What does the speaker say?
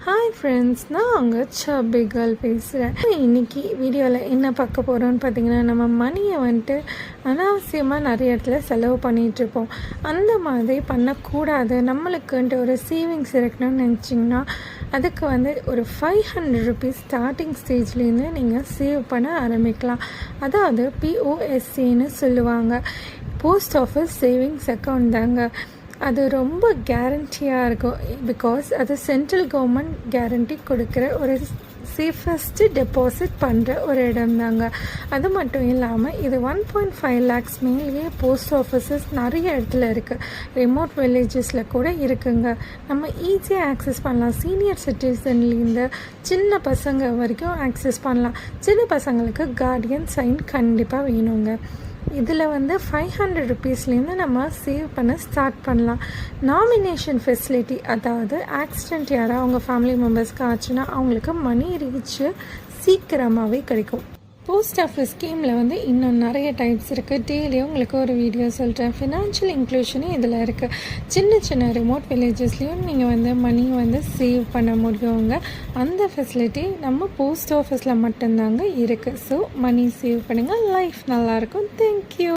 Hi friends, நான் அங்கே சப்பி கேர்ள் பேசுகிறேன். இன்றைக்கி வீடியோவில் என்ன பார்க்க போகிறோன்னு பார்த்தீங்கன்னா, நம்ம மணியை வந்துட்டு அனாவசியமாக நிறைய இடத்துல செலவு பண்ணிகிட்ருப்போம். அந்த மாதிரி பண்ணக்கூடாது. நம்மளுக்குன்ட்டு ஒரு சேவிங்ஸ் இருக்கணும்னு நினச்சிங்கன்னா அதுக்கு ஒரு 500 ருபீஸ் ஸ்டார்டிங் ஸ்டேஜ்லேருந்து நீங்கள் சேவ் பண்ண ஆரம்பிக்கலாம். அதாவது POSன்னு சொல்லுவாங்க, போஸ்ட் ஆஃபீஸ் சேவிங்ஸ் அக்கௌண்ட் தாங்க. அது ரொம்ப கேரண்டியாக இருக்கும். பிகாஸ் அது சென்ட்ரல் கவர்மெண்ட் கேரண்டி கொடுக்குற ஒரு சேஃபஸ்ட்டு டெபாசிட் பண்ணுற ஒரு இடம் தாங்க. அது மட்டும் இல்லாமல் இது 1.5 lakhs மேலேயே போஸ்ட் ஆஃபீஸஸ் நிறைய இடத்துல இருக்குது. ரிமோட் வில்லேஜஸில் கூட இருக்குங்க. நம்ம ஈஸியாக ஆக்சஸ் பண்ணலாம். சீனியர் சிட்டிசன்லேருந்து சின்ன பசங்க வரைக்கும் ஆக்சஸ் பண்ணலாம். சின்ன பசங்களுக்கு கார்டியன் சைன் கண்டிப்பாக வேணுங்க. இதில் 500 ருபீஸ்லேருந்து நம்ம சேவ் பண்ண ஸ்டார்ட் பண்ணலாம். நாமினேஷன் ஃபெசிலிட்டி, அதாவது ஆக்சிடெண்ட் யாராவது அவங்க ஃபேமிலி மெம்பர்ஸ்க்கு ஆச்சுன்னா அவங்களுக்கு மணி ரீச்சு சீக்கிரமாகவே கிடைக்கும். போஸ்ட் ஆஃபீஸ் ஸ்கீமில் இன்னும் நிறைய டைப்ஸ் இருக்குது. டெய்லியும் உங்களுக்கு ஒரு வீடியோ சொல்கிறேன். ஃபினான்ஷியல் இன்க்ளூஷனும் இதில் இருக்குது. சின்ன சின்ன ரிமோட் வில்லேஜஸ்லேயும் நீங்கள் மணி சேவ் பண்ண முடியுங்க. அந்த ஃபெசிலிட்டி நம்ம போஸ்ட் ஆஃபீஸில் மட்டும்தாங்க இருக்குது. ஸோ மணி சேவ் பண்ணுங்கள், லைஃப் நல்லாயிருக்கும். தேங்க்யூ.